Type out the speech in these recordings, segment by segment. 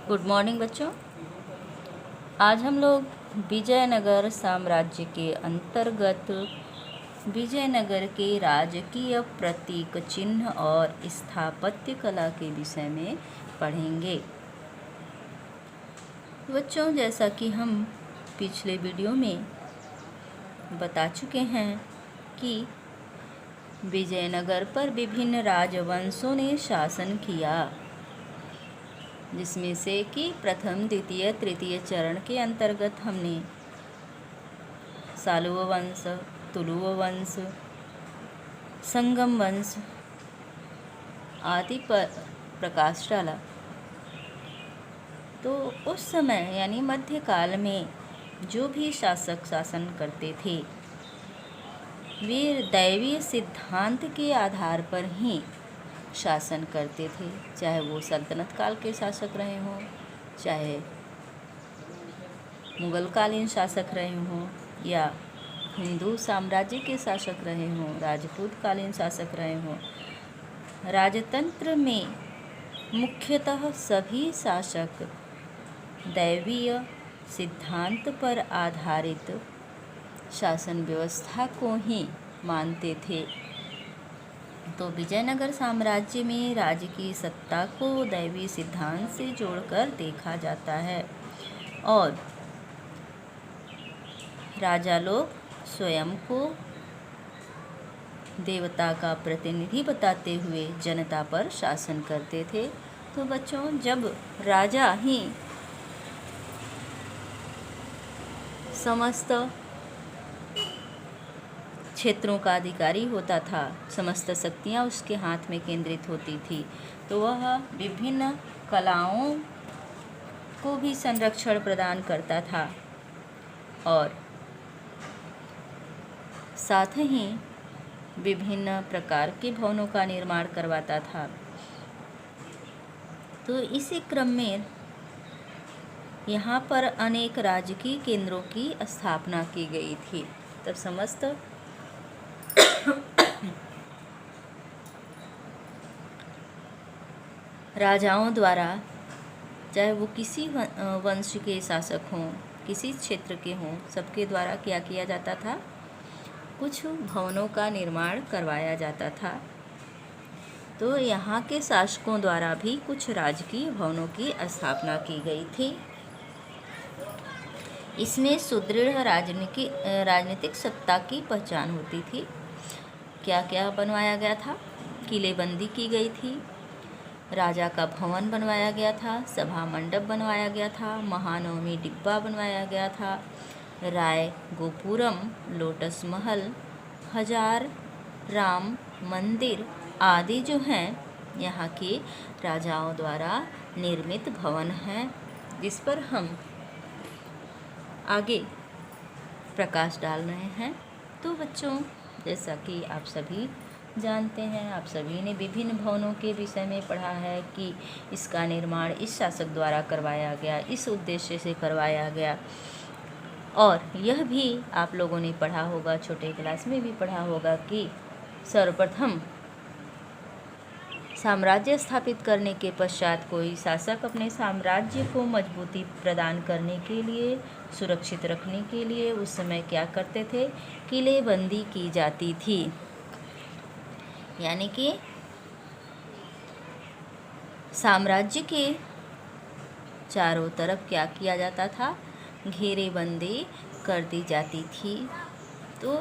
Good morning बच्चों। आज हम लोग विजयनगर साम्राज्य के अंतर्गत विजयनगर के राजकीय प्रतीक चिन्ह और स्थापत्य कला के विषय में पढ़ेंगे। बच्चों, जैसा कि हम पिछले वीडियो में बता चुके हैं कि विजयनगर पर विभिन्न राजवंशों ने शासन किया, जिसमें से कि प्रथम, द्वितीय, तृतीय चरण के अंतर्गत हमने सालुव वंश, तुलुव वंश, संगम वंश आदि पर प्रकाश डाला। तो उस समय यानी मध्यकाल में जो भी शासक शासन करते थे वे दैवीय सिद्धांत के आधार पर ही शासन करते थे, चाहे वो सल्तनत काल के शासक रहे हों, चाहे मुगल कालीन शासक रहे हों, या हिंदू साम्राज्य के शासक रहे हों, राजपूत कालीन शासक रहे हों। राजतंत्र में मुख्यतः सभी शासक दैवीय सिद्धांत पर आधारित शासन व्यवस्था को ही मानते थे। तो विजयनगर साम्राज्य में राज्य की सत्ता को दैवी सिद्धांत से जोड़कर देखा जाता है और राजा लोग स्वयं को देवता का प्रतिनिधि बताते हुए जनता पर शासन करते थे। तो बच्चों, जब राजा ही समस्त क्षेत्रों का अधिकारी होता था, समस्त शक्तियाँ उसके हाथ में केंद्रित होती थी, तो वह विभिन्न कलाओं को भी संरक्षण प्रदान करता था और साथ ही विभिन्न प्रकार के भवनों का निर्माण करवाता था। तो इसी क्रम में यहाँ पर अनेक राजकीय केंद्रों की स्थापना की गई थी। तब समस्त राजाओं द्वारा, चाहे वो किसी वंश के शासक हों, किसी क्षेत्र के हों, सबके द्वारा क्या किया जाता था, कुछ भवनों का निर्माण करवाया जाता था। तो यहाँ के शासकों द्वारा भी कुछ राजकीय भवनों की स्थापना की गई थी। इसमें सुदृढ़ राजनीतिक सत्ता की पहचान होती थी। क्या क्या बनवाया गया था? किलेबंदी की गई थी, राजा का भवन बनवाया गया था, सभा मंडप बनवाया गया था, महानवमी डिब्बा बनवाया गया था, राय गोपुरम, लोटस महल, हजार राम मंदिर आदि जो हैं यहाँ के राजाओं द्वारा निर्मित भवन हैं, जिस पर हम आगे प्रकाश डाल रहे हैं। तो बच्चों, जैसा कि आप सभी जानते हैं, आप सभी ने विभिन्न भवनों के विषय में पढ़ा है कि इसका निर्माण इस शासक द्वारा करवाया गया, इस उद्देश्य से करवाया गया। और यह भी आप लोगों ने पढ़ा होगा, छोटे क्लास में भी पढ़ा होगा कि सर्वप्रथम साम्राज्य स्थापित करने के पश्चात कोई शासक अपने साम्राज्य को मजबूती प्रदान करने के लिए, सुरक्षित रखने के लिए उस समय क्या करते थे? किलेबंदी की जाती थी। यानी कि साम्राज्य के चारों तरफ क्या किया जाता था? घेरेबंदी कर दी जाती थी। तो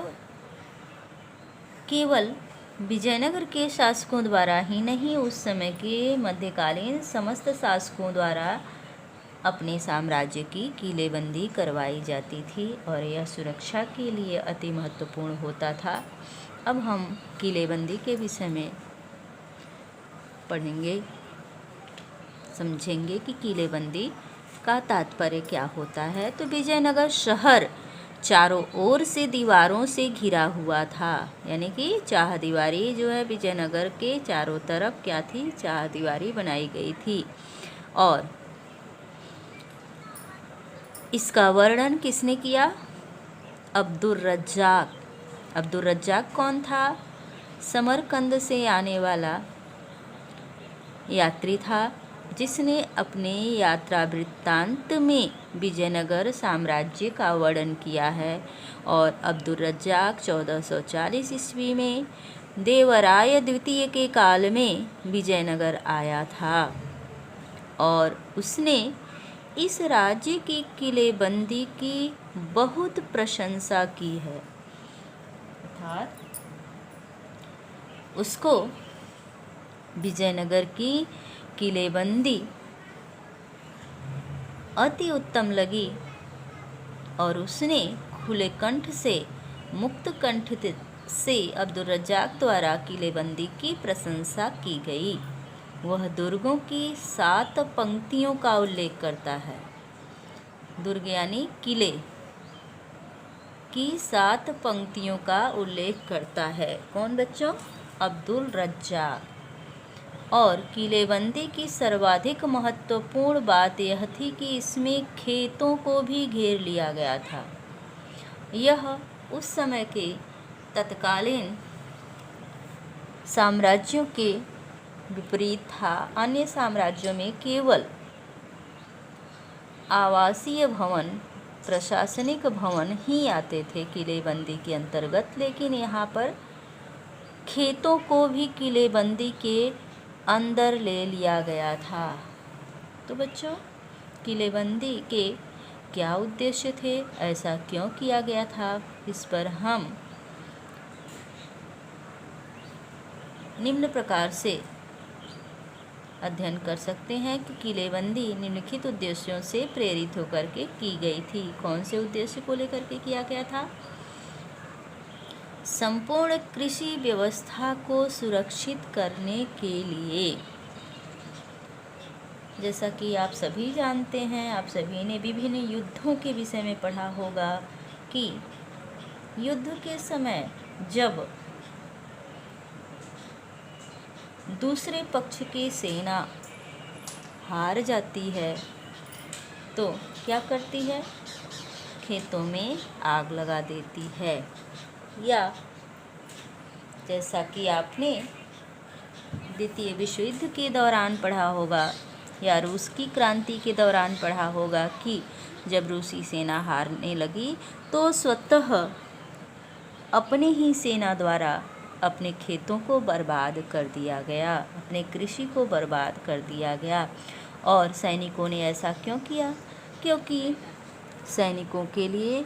केवल विजयनगर के शासकों द्वारा ही नहीं, उस समय के मध्यकालीन समस्त शासकों द्वारा अपने साम्राज्य की किलेबंदी करवाई जाती थी और यह सुरक्षा के लिए अति महत्वपूर्ण होता था। अब हम किलेबंदी के विषय में पढ़ेंगे, समझेंगे कि किलेबंदी का तात्पर्य क्या होता है। तो विजयनगर शहर चारों ओर से दीवारों से घिरा हुआ था, यानी कि चारदीवारी जो है विजयनगर के चारों तरफ क्या थी? चारदीवारी बनाई गई थी। और इसका वर्णन किसने किया? अब्दुल रज्जाक। अब्दुल रज्जाक कौन था? समरकंद से आने वाला यात्री था जिसने अपने यात्रा वृत्तांत में विजयनगर साम्राज्य का वर्णन किया है। और अब्दुल रज्जाक 1440 ईस्वी में देवराय द्वितीय के काल में विजयनगर आया था और उसने इस राज्य की किलेबंदी की बहुत प्रशंसा की है। अर्थात उसको विजयनगर की किलेबंदी अति उत्तम लगी और उसने खुले कंठ से मुक्त कंठ से अब्दुल रज्जाक द्वारा किलेबंदी की प्रशंसा की गई। वह दुर्गों की 7 पंक्तियों का उल्लेख करता है। दुर्ग यानी किले की 7 पंक्तियों का उल्लेख करता है। कौन बच्चों? अब्दुल रज्जाक। और किलेबंदी की सर्वाधिक महत्वपूर्ण बात यह थी कि इसमें खेतों को भी घेर लिया गया था। यह उस समय के तत्कालीन साम्राज्यों के विपरीत था। अन्य साम्राज्यों में केवल आवासीय भवन, प्रशासनिक भवन ही आते थे किलेबंदी के अंतर्गत, लेकिन यहाँ पर खेतों को भी किलेबंदी के अंदर ले लिया गया था। तो बच्चों, किलेबंदी के क्या उद्देश्य थे, ऐसा क्यों किया गया था, इस पर हम निम्न प्रकार से अध्ययन कर सकते हैं कि किलेबंदी निम्नलिखित उद्देश्यों से प्रेरित होकर के की गई थी। कौन से उद्देश्य को लेकर के किया गया था? संपूर्ण कृषि व्यवस्था को सुरक्षित करने के लिए। जैसा कि आप सभी जानते हैं, आप सभी ने विभिन्न युद्धों के विषय में पढ़ा होगा कि युद्ध के समय जब दूसरे पक्ष की सेना हार जाती है तो क्या करती है? खेतों में आग लगा देती है। या जैसा कि आपने द्वितीय विश्व युद्ध के दौरान पढ़ा होगा या रूस की क्रांति के दौरान पढ़ा होगा कि जब रूसी सेना हारने लगी तो स्वतः अपने ही सेना द्वारा अपने खेतों को बर्बाद कर दिया गया, अपने कृषि को बर्बाद कर दिया गया। और सैनिकों ने ऐसा क्यों किया? क्योंकि सैनिकों के लिए,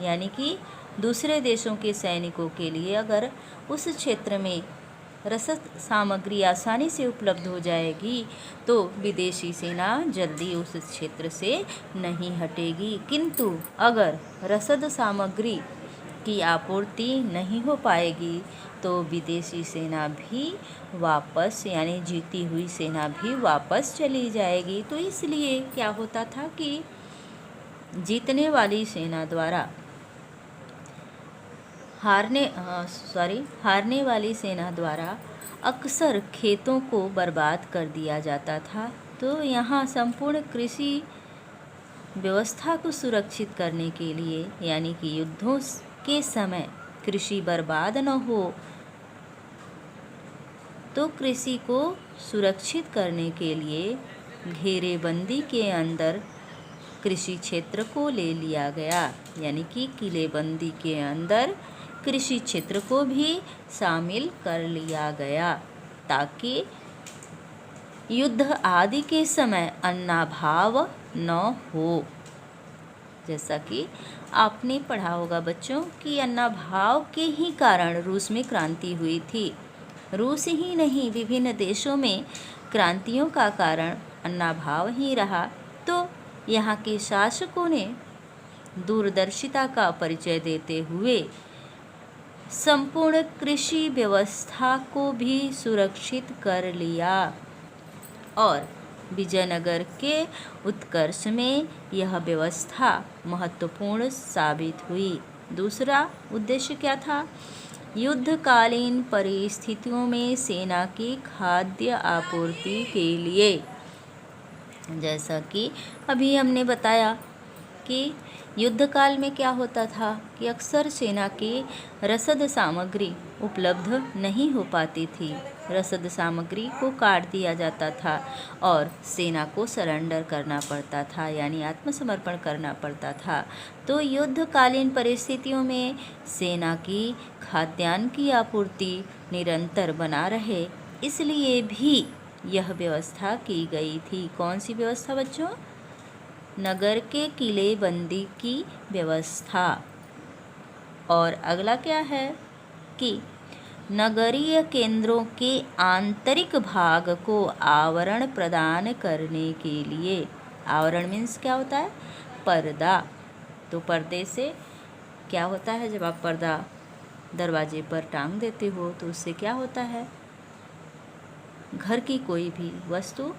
यानी कि दूसरे देशों के सैनिकों के लिए अगर उस क्षेत्र में रसद सामग्री आसानी से उपलब्ध हो जाएगी तो विदेशी सेना जल्दी उस क्षेत्र से नहीं हटेगी। किंतु अगर रसद सामग्री की आपूर्ति नहीं हो पाएगी तो विदेशी सेना भी वापस, यानी जीती हुई सेना भी वापस चली जाएगी। तो इसलिए क्या होता था कि जीतने वाली सेना द्वारा हारने वाली सेना द्वारा अक्सर खेतों को बर्बाद कर दिया जाता था। तो यहाँ संपूर्ण कृषि व्यवस्था को सुरक्षित करने के लिए, यानी कि युद्धों के समय कृषि बर्बाद न हो, तो कृषि को सुरक्षित करने के लिए घेरेबंदी के अंदर कृषि क्षेत्र को ले लिया गया, यानी कि किलेबंदी के अंदर कृषि क्षेत्र को भी शामिल कर लिया गया ताकि युद्ध आदि के समय अन्नाभाव न हो। जैसा कि आपने पढ़ा होगा बच्चों कि अन्नाभाव के ही कारण रूस में क्रांति हुई थी। रूस ही नहीं, विभिन्न देशों में क्रांतियों का कारण अन्नाभाव ही रहा। तो यहाँ के शासकों ने दूरदर्शिता का परिचय देते हुए संपूर्ण कृषि व्यवस्था को भी सुरक्षित कर लिया और विजयनगर के उत्कर्ष में यह व्यवस्था महत्वपूर्ण साबित हुई। दूसरा उद्देश्य क्या था? युद्धकालीन परिस्थितियों में सेना की खाद्य आपूर्ति के लिए। जैसा कि अभी हमने बताया कि युद्धकाल में क्या होता था कि अक्सर सेना की रसद सामग्री उपलब्ध नहीं हो पाती थी, रसद सामग्री को काट दिया जाता था और सेना को सरेंडर करना पड़ता था, यानी आत्मसमर्पण करना पड़ता था। तो युद्धकालीन परिस्थितियों में सेना की खाद्यान्न की आपूर्ति निरंतर बना रहे, इसलिए भी यह व्यवस्था की गई थी। कौन सी व्यवस्था बच्चों? नगर के किलेबंदी की व्यवस्था। और अगला क्या है कि नगरीय केंद्रों के आंतरिक भाग को आवरण प्रदान करने के लिए, आवरण मीन्स क्या होता है? पर्दा। तो पर्दे से क्या होता है? जब आप पर्दा दरवाजे पर टांग देते हो तो उससे क्या होता है? घर की कोई भी वस्तु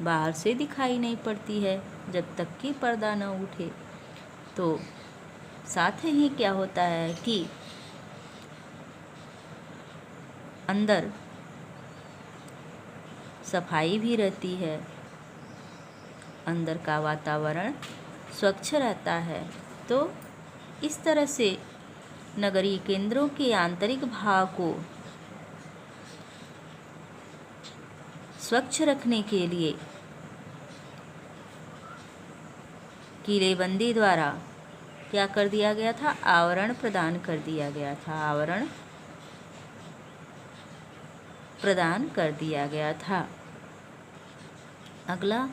बाहर से दिखाई नहीं पड़ती है जब तक कि पर्दा न उठे। तो साथ ही क्या होता है कि अंदर सफाई भी रहती है, अंदर का वातावरण स्वच्छ रहता है। तो इस तरह से नगरीय केंद्रों के आंतरिक भाग को स्वच्छ रखने के लिए किलेबंदी द्वारा क्या कर दिया गया था? आवरण प्रदान कर दिया गया था, आवरण प्रदान कर दिया गया था। अगला,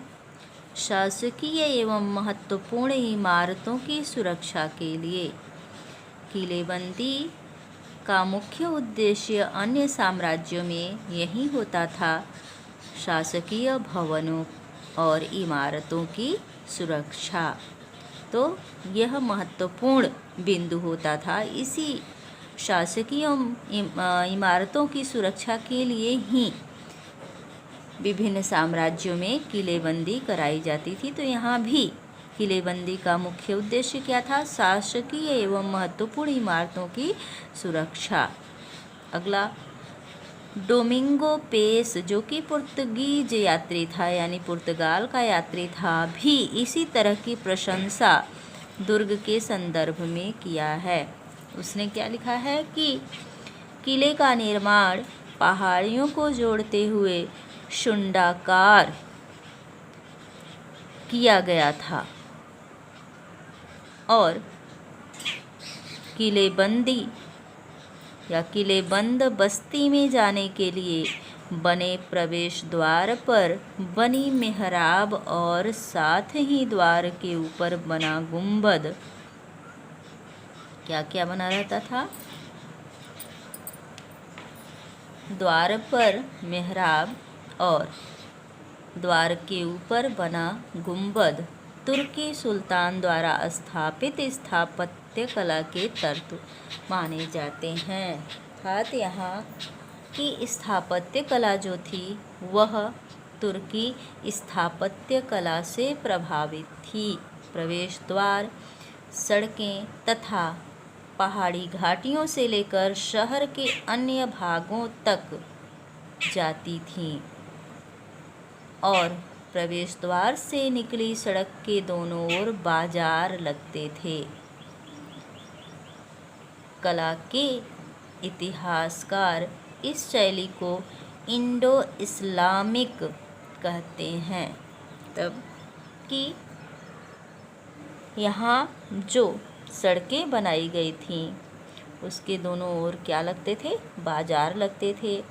शासकीय एवं महत्वपूर्ण इमारतों की सुरक्षा के लिए किलेबंदी का मुख्य उद्देश्य अन्य साम्राज्यों में यही होता था, शासकीय भवनों और इमारतों की सुरक्षा। तो यह महत्वपूर्ण बिंदु होता था। इसी शासकीय इमारतों की सुरक्षा के लिए ही विभिन्न साम्राज्यों में किलेबंदी कराई जाती थी। तो यहाँ भी किलेबंदी का मुख्य उद्देश्य क्या था? शासकीय एवं महत्वपूर्ण इमारतों की सुरक्षा। अगला, डोमिंगो पेस जो कि पुर्तगीज यात्री था, यानी पुर्तगाल का यात्री था, भी इसी तरह की प्रशंसा दुर्ग के संदर्भ में किया है। उसने क्या लिखा है कि किले का निर्माण पहाड़ियों को जोड़ते हुए शुंडाकार किया गया था और किलेबंदी या किलेबंद बस्ती में जाने के लिए बने प्रवेश द्वार पर बनी मेहराब और साथ ही द्वार के ऊपर बना गुंबद क्या क्या बना रहता था? द्वार पर मेहराब और द्वार के ऊपर बना गुंबद तुर्की सुल्तान द्वारा स्थापित स्थापत्य कला के तर्क माने जाते हैं। अर्थात यहाँ की स्थापत्य कला जो थी वह तुर्की स्थापत्य कला से प्रभावित थी। प्रवेश द्वार, सड़कें तथा पहाड़ी घाटियों से लेकर शहर के अन्य भागों तक जाती थीं और प्रवेश द्वार से निकली सड़क के दोनों ओर बाजार लगते थे। कला के इतिहासकार इस शैली को इंडो इस्लामिक कहते हैं। तब कि यहाँ जो सड़कें बनाई गई थीं उसके दोनों ओर क्या लगते थे? बाजार लगते थे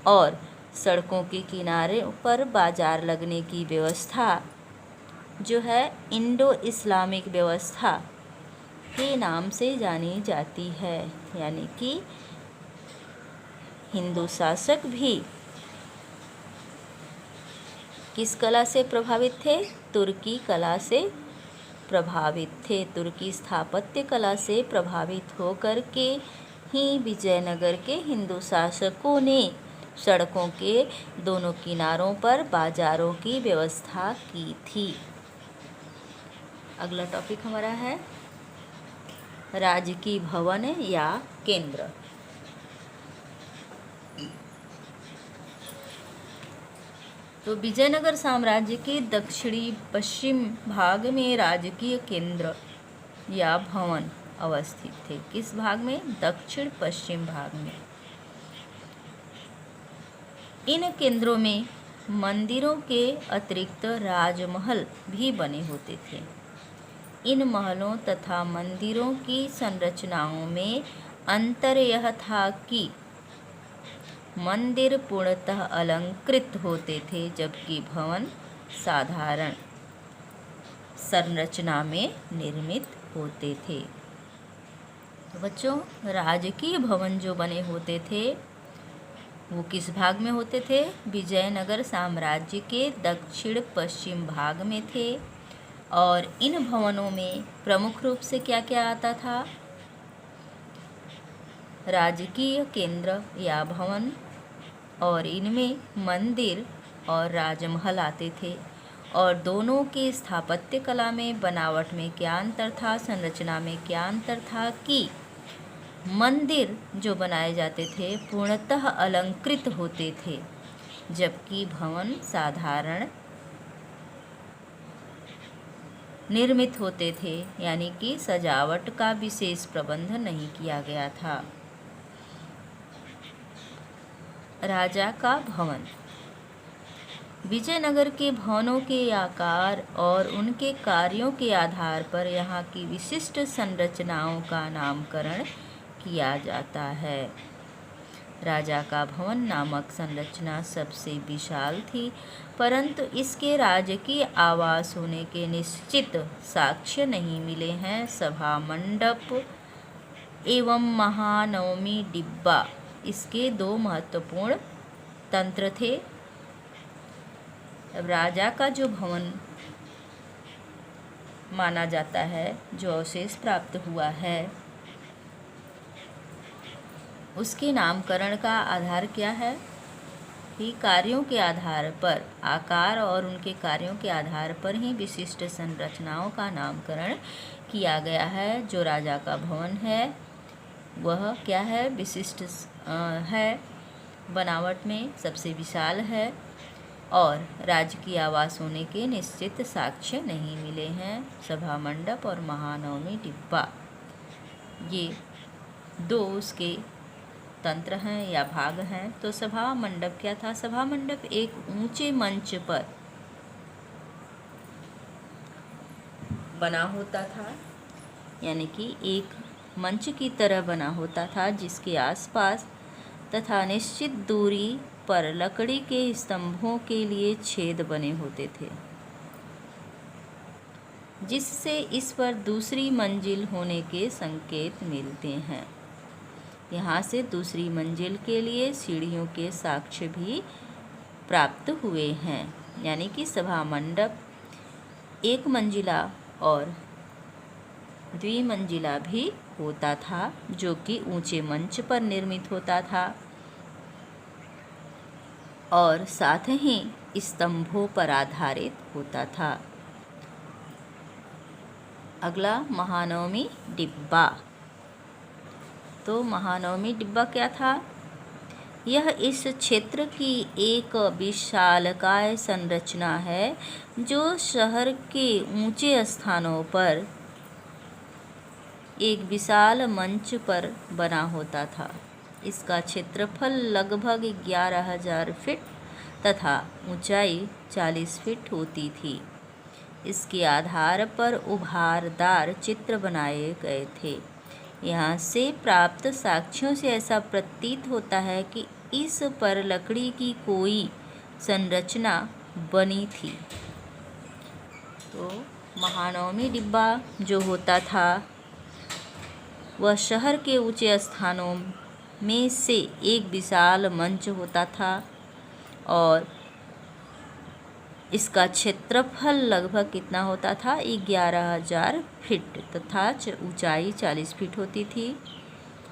और सड़कों के किनारे पर बाजार लगने की व्यवस्था जो है इंडो इस्लामिक व्यवस्था के नाम से जानी जाती है। यानी कि हिंदू शासक भी किस कला से प्रभावित थे? तुर्की कला से प्रभावित थे। तुर्की स्थापत्य कला से प्रभावित होकर के ही विजयनगर के हिंदू शासकों ने सड़कों के दोनों किनारों पर बाजारों की व्यवस्था की थी। अगला टॉपिक हमारा है राजकीय भवन या केंद्र। तो विजयनगर साम्राज्य के दक्षिणी पश्चिम भाग में राजकीय केंद्र या भवन अवस्थित थे। किस भाग में? दक्षिण पश्चिम भाग में। इन केंद्रों में मंदिरों के अतिरिक्त राजमहल भी बने होते थे। इन महलों तथा मंदिरों की संरचनाओं में अंतर यह था कि मंदिर पूर्णतः अलंकृत होते थे, जबकि भवन साधारण संरचना में निर्मित होते थे। तो बच्चों, राजकीय भवन जो बने होते थे वो किस भाग में होते थे? विजयनगर साम्राज्य के दक्षिण पश्चिम भाग में थे। और इन भवनों में प्रमुख रूप से क्या क्या आता था? राजकीय केंद्र या भवन, और इनमें मंदिर और राजमहल आते थे। और दोनों के स्थापत्य कला में, बनावट में क्या अंतर था, संरचना में क्या अंतर था कि मंदिर जो बनाए जाते थे पूर्णतः अलंकृत होते थे, जबकि भवन साधारण निर्मित होते थे, यानी कि सजावट का विशेष प्रबंध नहीं किया गया था। राजा का भवन। विजयनगर के भवनों के आकार और उनके कार्यों के आधार पर यहाँ की विशिष्ट संरचनाओं का नामकरण किया जाता है। राजा का भवन नामक संरचना सबसे विशाल थी, परंतु इसके राजकीय आवास होने के निश्चित साक्ष्य नहीं मिले हैं। सभा मंडप एवं महानवमी डिब्बा इसके दो महत्वपूर्ण तंत्र थे। राजा का जो भवन माना जाता है, जो अवशेष प्राप्त हुआ है, उसके नामकरण का आधार क्या है कि कार्यों के आधार पर, आकार और उनके कार्यों के आधार पर ही विशिष्ट संरचनाओं का नामकरण किया गया है। जो राजा का भवन है वह क्या है? विशिष्ट है, बनावट में सबसे विशाल है और राजकीय आवास होने के निश्चित साक्ष्य नहीं मिले हैं। सभा मंडप और महानवमी डिब्बा ये दो उसके तंत्र हैं या भाग हैं। तो सभा मंडप क्या था? सभा मंडप एक ऊंचे मंच पर बना होता था, यानी कि एक मंच की तरह बना होता था, जिसके आसपास तथा निश्चित दूरी पर लकड़ी के स्तंभों के लिए छेद बने होते थे, जिससे इस पर दूसरी मंजिल होने के संकेत मिलते हैं। यहाँ से दूसरी मंजिल के लिए सीढ़ियों के साक्ष्य भी प्राप्त हुए हैं, यानी कि सभा मंडप एक मंजिला और द्विमंजिला भी होता था, जो कि ऊंचे मंच पर निर्मित होता था और साथ ही स्तंभों पर आधारित होता था। अगला महानवमी डिब्बा। तो महानवमी डिब्बा क्या था? यह इस क्षेत्र की एक विशालकाय संरचना है, जो शहर के ऊंचे स्थानों पर एक विशाल मंच पर बना होता था। इसका क्षेत्रफल लगभग 11,000 फीट तथा ऊंचाई 40 फीट होती थी। इसके आधार पर उभारदार चित्र बनाए गए थे। यहाँ से प्राप्त साक्ष्यों से ऐसा प्रतीत होता है कि इस पर लकड़ी की कोई संरचना बनी थी। तो महानवमी डिब्बा जो होता था वह शहर के ऊंचे स्थानों में से एक विशाल मंच होता था और इसका क्षेत्रफल लगभग कितना होता था? 11,000 फीट तथा ऊंचाई 40 फीट होती थी।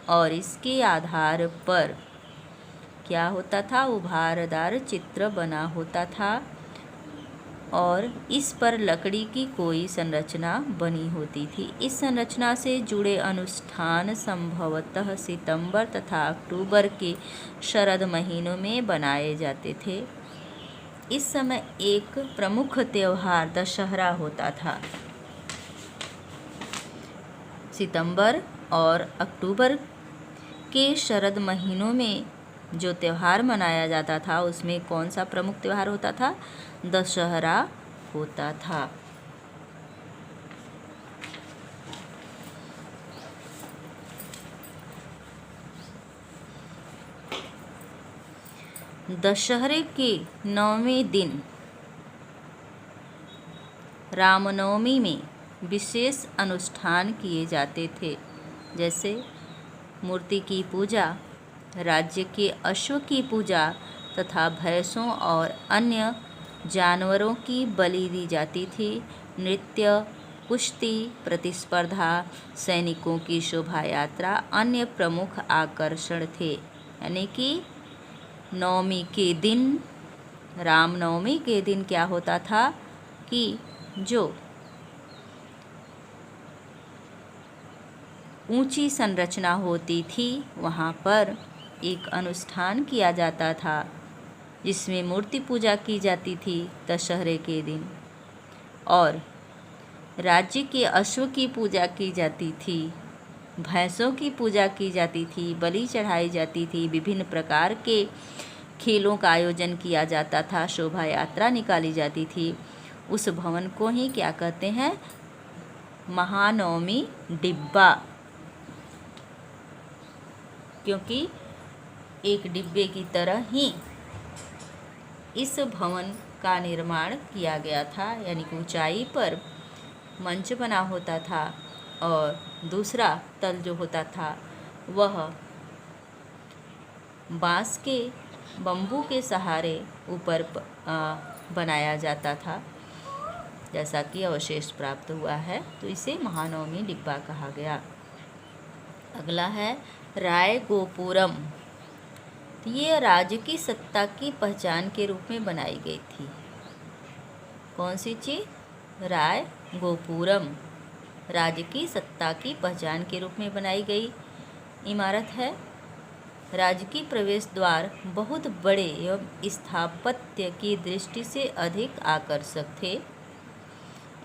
और इसके आधार पर क्या होता था? उभारदार चित्र बना होता था और इस पर लकड़ी की कोई संरचना बनी होती थी। इस संरचना से जुड़े अनुष्ठान संभवतः सितंबर तथा अक्टूबर के शरद महीनों में बनाए जाते थे। इस समय एक प्रमुख त्योहार दशहरा होता था। सितंबर और अक्टूबर के शरद महीनों में जो त्यौहार मनाया जाता था उसमें कौन सा प्रमुख त्यौहार होता था? दशहरा होता था। दशहरे के 9वें दिन रामनवमी में विशेष अनुष्ठान किए जाते थे, जैसे मूर्ति की पूजा, राज्य के अश्व की पूजा तथा भैंसों और अन्य जानवरों की बलि दी जाती थी। नृत्य, कुश्ती प्रतिस्पर्धा, सैनिकों की शोभा यात्रा अन्य प्रमुख आकर्षण थे। यानी कि नवमी के दिन, रामनवमी के दिन क्या होता था कि जो ऊंची संरचना होती थी वहाँ पर एक अनुष्ठान किया जाता था जिसमें मूर्ति पूजा की जाती थी दशहरे के दिन, और राज्य के अश्व की पूजा की जाती थी, भैंसों की पूजा की जाती थी, बलि चढ़ाई जाती थी, विभिन्न प्रकार के खेलों का आयोजन किया जाता था, शोभा यात्रा निकाली जाती थी। उस भवन को ही क्या कहते हैं? महानवमी डिब्बा, क्योंकि एक डिब्बे की तरह ही इस भवन का निर्माण किया गया था। यानी कि ऊंचाई पर मंच बना होता था और दूसरा तल जो होता था वह बांस के बम्बू के सहारे ऊपर बनाया जाता था, जैसा कि अवशेष प्राप्त हुआ है, तो इसे महानवमी डिब्बा कहा गया। अगला है राय गोपुरम। ये राज्य की सत्ता की पहचान के रूप में बनाई गई थी। कौन सी चीज़? राय गोपुरम राज्य की सत्ता की पहचान के रूप में बनाई गई इमारत है। राज्य की प्रवेश द्वार बहुत बड़े एवं स्थापत्य की दृष्टि से अधिक आकर्षक थे।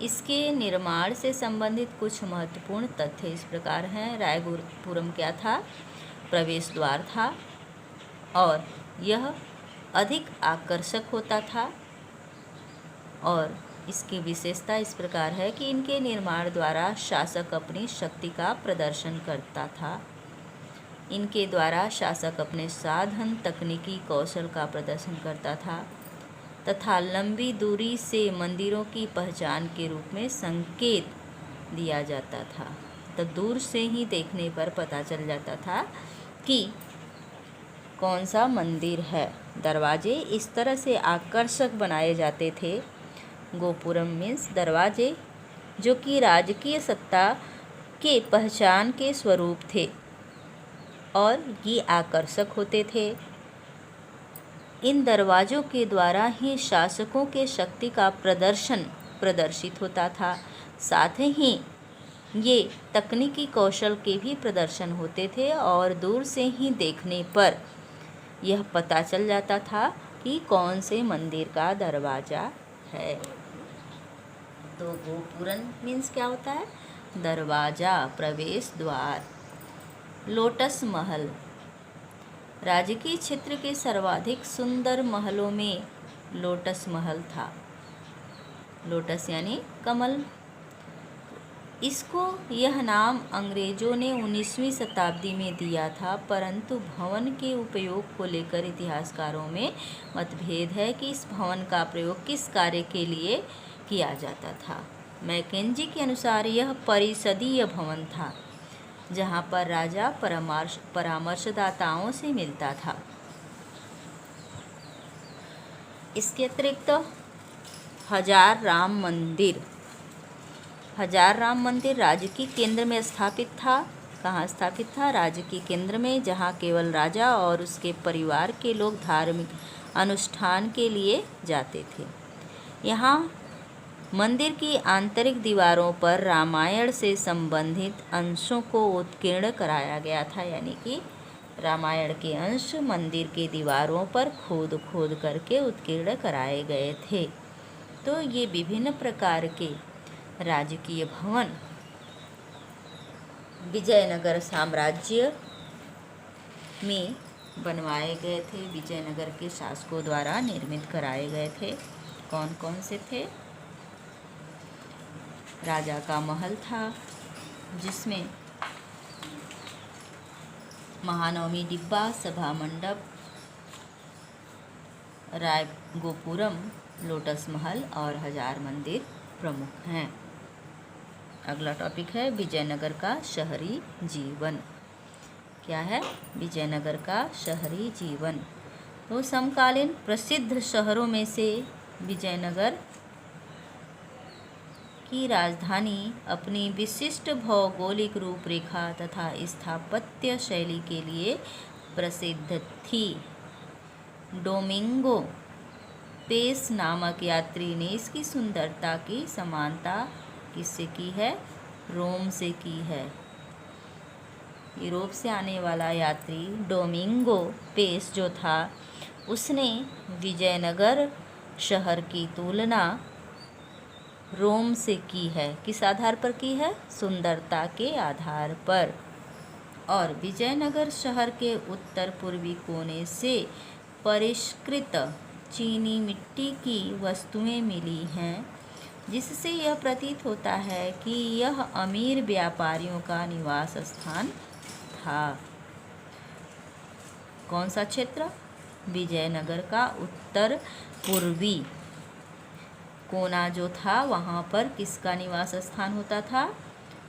इसके निर्माण से संबंधित कुछ महत्वपूर्ण तथ्य इस प्रकार हैं। रायपुरम क्या था? प्रवेश द्वार था और यह अधिक आकर्षक होता था, और इसकी विशेषता इस प्रकार है कि इनके निर्माण द्वारा शासक अपनी शक्ति का प्रदर्शन करता था। इनके द्वारा शासक अपने साधन, तकनीकी कौशल का प्रदर्शन करता था तथा लंबी दूरी से मंदिरों की पहचान के रूप में संकेत दिया जाता था। तो दूर से ही देखने पर पता चल जाता था कि कौन सा मंदिर है। दरवाजे इस तरह से आकर्षक बनाए जाते थे। गोपुरम मीन्स दरवाजे, जो कि राजकीय सत्ता के पहचान के स्वरूप थे और ये आकर्षक होते थे। इन दरवाज़ों के द्वारा ही शासकों के शक्ति का प्रदर्शन प्रदर्शित होता था। साथ ही ये तकनीकी कौशल के भी प्रदर्शन होते थे और दूर से ही देखने पर यह पता चल जाता था कि कौन से मंदिर का दरवाज़ा है। तो गोपुरम मीन्स क्या होता है? दरवाज़ा, प्रवेश द्वार। लोटस महल राजकीय क्षेत्र के सर्वाधिक सुंदर महलों में लोटस महल था। लोटस यानी कमल। इसको यह नाम अंग्रेजों ने 19वीं शताब्दी में दिया था, परंतु भवन के उपयोग को लेकर इतिहासकारों में मतभेद है कि इस भवन का प्रयोग किस कार्य के लिए किया जाता था। मैकेंजी के अनुसार यह परिषदीय भवन था, जहाँ पर राजा परामर्शदाताओं से मिलता था। इसके अतिरिक्त हजार राम मंदिर राज्य के केंद्र में स्थापित था। कहाँ स्थापित था? राज्य के केंद्र में, जहाँ केवल राजा और उसके परिवार के लोग धार्मिक अनुष्ठान के लिए जाते थे। यहाँ मंदिर की आंतरिक दीवारों पर रामायण से संबंधित अंशों को उत्कीर्ण कराया गया था। यानी कि रामायण के अंश मंदिर के दीवारों पर खोद करके उत्कीर्ण कराए गए थे। तो ये विभिन्न प्रकार के राजकीय भवन विजयनगर साम्राज्य में बनवाए गए थे, विजयनगर के शासकों द्वारा निर्मित कराए गए थे। कौन कौन से थे? राजा का महल था, जिसमें महानवमी डिब्बा, सभा मंडप, राय गोपुरम, लोटस महल और हजार मंदिर प्रमुख हैं। अगला टॉपिक है विजयनगर का शहरी जीवन। क्या है? विजयनगर का शहरी जीवन। तो समकालीन प्रसिद्ध शहरों में से विजयनगर की राजधानी अपनी विशिष्ट भौगोलिक रूपरेखा तथा स्थापत्य शैली के लिए प्रसिद्ध थी। डोमिंगो पेस नामक यात्री ने इसकी सुंदरता की समानता किससे की है? रोम से की है। यूरोप से आने वाला यात्री डोमिंगो पेस जो था, उसने विजयनगर शहर की तुलना रोम से की है। किस आधार पर की है? सुंदरता के आधार पर। और विजयनगर शहर के उत्तर पूर्वी कोने से परिष्कृत चीनी मिट्टी की वस्तुएं मिली हैं, जिससे यह प्रतीत होता है कि यह अमीर व्यापारियों का निवास स्थान था। कौन सा क्षेत्र? विजयनगर का उत्तर पूर्वी कोना जो था, वहाँ पर किसका निवास स्थान होता था?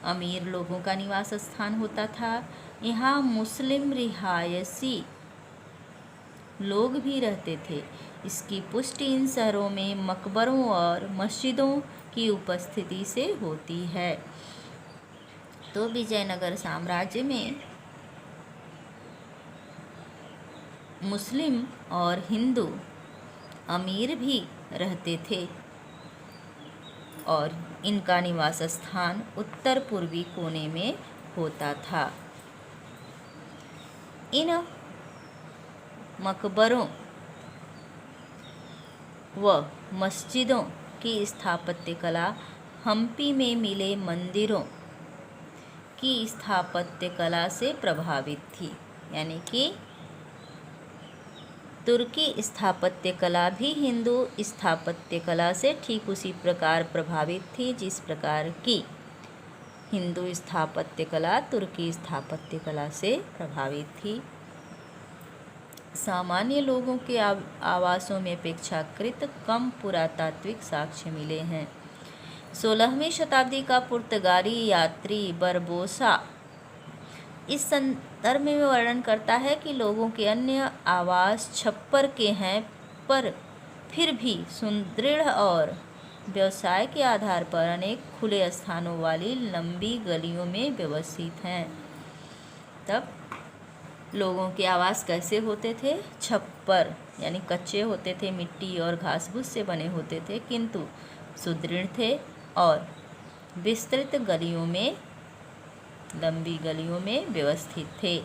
अमीर लोगों का निवास स्थान होता था। यहाँ मुस्लिम रिहायशी लोग भी रहते थे। इसकी पुष्टि इन शहरों में मकबरों और मस्जिदों की उपस्थिति से होती है। तो विजयनगर साम्राज्य में मुस्लिम और हिंदू अमीर भी रहते थे और इनका निवास स्थान उत्तर पूर्वी कोने में होता था। इन मकबरों व मस्जिदों की स्थापत्य कला हम्पी में मिले मंदिरों की स्थापत्य कला से प्रभावित थी। यानी कि तुर्की स्थापत्य कला भी हिंदू स्थापत्य कला से ठीक उसी प्रकार प्रभावित थी, जिस प्रकार की हिंदू स्थापत्य कला तुर्की स्थापत्य कला से प्रभावित थी। सामान्य लोगों के आवासों में अपेक्षाकृत कम पुरातात्विक साक्ष्य मिले हैं। 16वीं शताब्दी का पुर्तगाली यात्री बरबोसा इस संदर्भ में वर्णन करता है कि लोगों के अन्य आवास छप्पर के हैं, पर फिर भी सुदृढ़ और व्यवसाय के आधार पर अनेक खुले स्थानों वाली लंबी गलियों में व्यवस्थित हैं। तब लोगों के आवास कैसे होते थे? छप्पर यानी कच्चे होते थे, मिट्टी और घास फूस से बने होते थे, किंतु सुदृढ़ थे और विस्तृत गलियों में, लंबी गलियों में व्यवस्थित थे।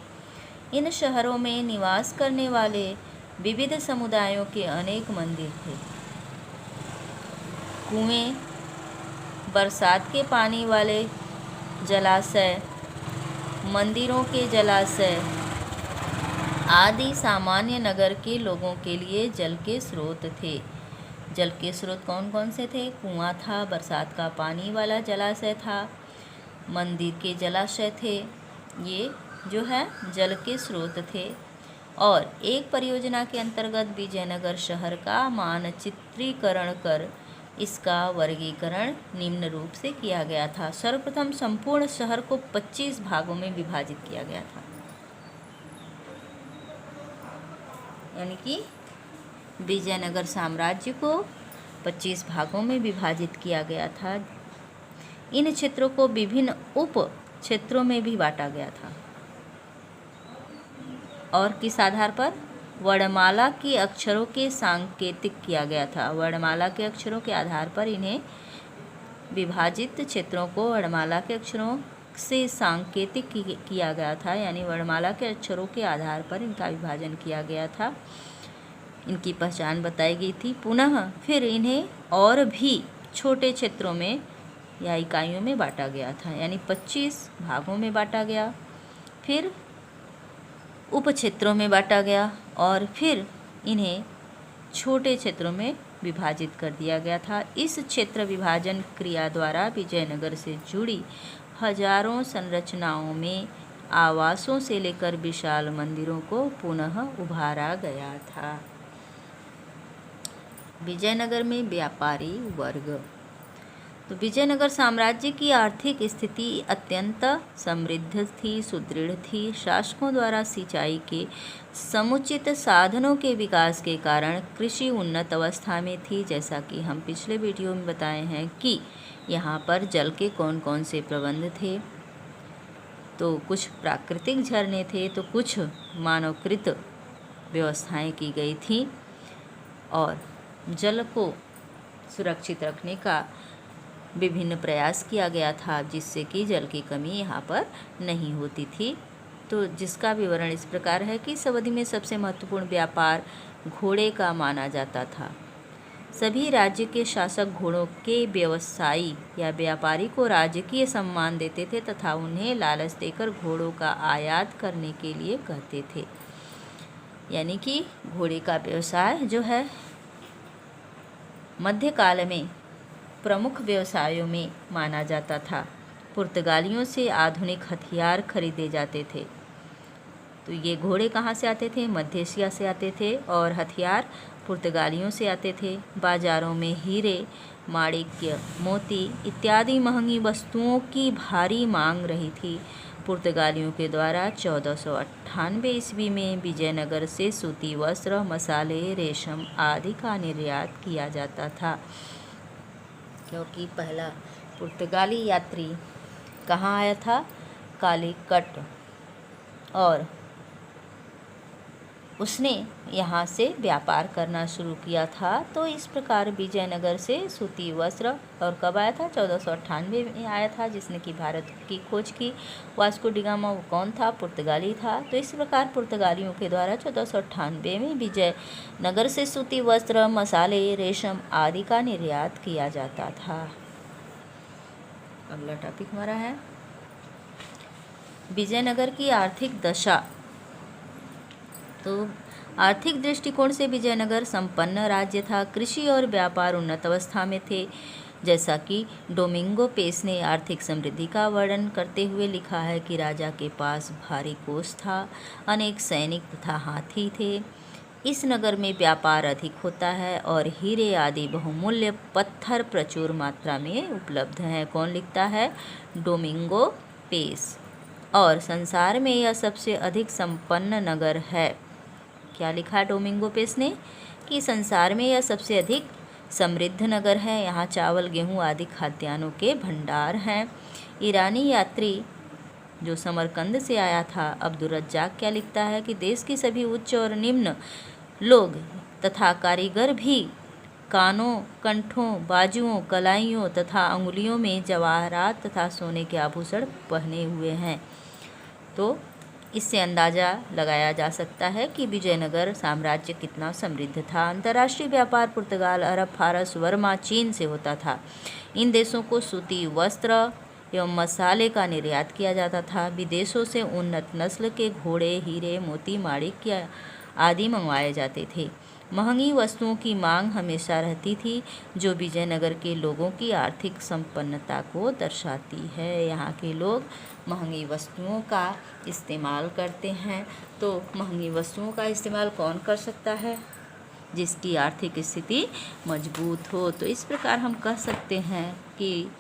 इन शहरों में निवास करने वाले विविध समुदायों के अनेक मंदिर थे। कुएं, बरसात के पानी वाले जलाशय, मंदिरों के जलाशय आदि सामान्य नगर के लोगों के लिए जल के स्रोत थे। जल के स्रोत कौन कौन से थे? कुआं था, बरसात का पानी वाला जलाशय था, मंदिर के जलाशय थे। ये जो है जल के स्रोत थे। और एक परियोजना के अंतर्गत विजयनगर शहर का मानचित्रीकरण कर इसका वर्गीकरण निम्न रूप से किया गया था। सर्वप्रथम संपूर्ण शहर को 25 भागों में विभाजित किया गया था। यानी कि विजयनगर साम्राज्य को 25 भागों में विभाजित किया गया था। इन क्षेत्रों को विभिन्न उप क्षेत्रों में भी बांटा गया था। और किस आधार पर? वर्णमाला के अक्षरों के सांकेतिक किया गया था। वर्णमाला के अक्षरों के आधार पर इन्हें विभाजित क्षेत्रों को वर्णमाला के अक्षरों से सांकेतिक किया गया था। यानी वर्णमाला के अक्षरों के आधार पर इनका विभाजन किया गया था, इनकी पहचान बताई गई थी। पुनः फिर इन्हें और भी छोटे क्षेत्रों में या इकाइयों में बांटा गया था। यानी 25 भागों में बांटा गया। फिर उप क्षेत्रों में बांटा गया और फिर इन्हें छोटे क्षेत्रों में विभाजित कर दिया गया था। इस क्षेत्र विभाजन क्रिया द्वारा विजयनगर से जुड़ी हजारों संरचनाओं में आवासों से लेकर विशाल मंदिरों को पुनः उभारा गया था। विजयनगर में व्यापारी वर्ग। तो विजयनगर साम्राज्य की आर्थिक स्थिति अत्यंत समृद्ध थी, सुदृढ़ थी। शासकों द्वारा सिंचाई के समुचित साधनों के विकास के कारण कृषि उन्नत अवस्था में थी। जैसा कि हम पिछले वीडियो में बताए हैं कि यहाँ पर जल के कौन कौन से प्रबंध थे। तो कुछ प्राकृतिक झरने थे, तो कुछ मानवकृत व्यवस्थाएं की गई थी और जल को सुरक्षित रखने का विभिन्न प्रयास किया गया था, जिससे कि जल की कमी यहाँ पर नहीं होती थी। तो जिसका विवरण इस प्रकार है कि इस अवधि में सबसे महत्वपूर्ण व्यापार घोड़े का माना जाता था। सभी राज्य के शासक घोड़ों के व्यवसायी या व्यापारी को राजकीय सम्मान देते थे तथा उन्हें लालच देकर घोड़ों का आयात करने के लिए कहते थे। यानी कि घोड़े का व्यवसाय जो है मध्यकाल में प्रमुख व्यवसायों में माना जाता था। पुर्तगालियों से आधुनिक हथियार खरीदे जाते थे। तो ये घोड़े कहाँ से आते थे? मध्य एशिया से आते थे और हथियार पुर्तगालियों से आते थे। बाजारों में हीरे, माणिक्य, मोती इत्यादि महंगी वस्तुओं की भारी मांग रही थी। पुर्तगालियों के द्वारा 1498 ईस्वी में विजयनगर से सूती वस्त्र, मसाले, रेशम आदि का निर्यात किया जाता था। क्योंकि पहला पुर्तगाली यात्री कहाँ आया था? कालीकट, और उसने यहाँ से व्यापार करना शुरू किया था। तो इस प्रकार विजयनगर से सूती वस्त्र और कब आया था? 1498 में आया था, जिसने कि भारत की खोज की। वास्को डी गामा वो कौन था? पुर्तगाली था। तो इस प्रकार पुर्तगालियों के द्वारा 1498 में विजयनगर से सूती वस्त्र, मसाले, रेशम आदि का निर्यात किया जाता था। अगला टॉपिक हमारा है विजयनगर की आर्थिक दशा। तो आर्थिक दृष्टिकोण से विजयनगर संपन्न राज्य था। कृषि और व्यापार उन्नत अवस्था में थे। जैसा कि डोमिंगो पेस ने आर्थिक समृद्धि का वर्णन करते हुए लिखा है कि राजा के पास भारी कोष था, अनेक सैनिक तथा हाथी थे। इस नगर में व्यापार अधिक होता है और हीरे आदि बहुमूल्य पत्थर प्रचुर मात्रा में उपलब्ध हैं। कौन लिखता है? Domingo Paes. और संसार में यह सबसे अधिक संपन्न नगर है। क्या लिखा डोमिंगो पेस ने? कि संसार में यह सबसे अधिक समृद्ध नगर है। यहाँ चावल, गेहूँ आदि खाद्यान्नों के भंडार हैं। ईरानी यात्री जो समरकंद से आया था, अब्दुल रज्जाक, क्या लिखता है कि देश की सभी उच्च और निम्न लोग तथा कारीगर भी कानों, कंठों, बाजुओं, कलाइयों तथा अंगुलियों में जवाहरात तथा सोने के आभूषण पहने हुए हैं। तो इससे अंदाज़ा लगाया जा सकता है कि विजयनगर साम्राज्य कितना समृद्ध था। अंतर्राष्ट्रीय व्यापार पुर्तगाल, अरब, फारस, वर्मा, चीन से होता था। इन देशों को सूती वस्त्र एवं मसाले का निर्यात किया जाता था। विदेशों से उन्नत नस्ल के घोड़े, हीरे, मोती, माणिक्य आदि मंगवाए जाते थे। महंगी वस्तुओं की मांग हमेशा रहती थी, जो विजयनगर के लोगों की आर्थिक संपन्नता को दर्शाती है। यहाँ के लोग महंगी वस्तुओं का इस्तेमाल करते हैं। तो महंगी वस्तुओं का इस्तेमाल कौन कर सकता है? जिसकी आर्थिक स्थिति मजबूत हो। तो इस प्रकार हम कह सकते हैं कि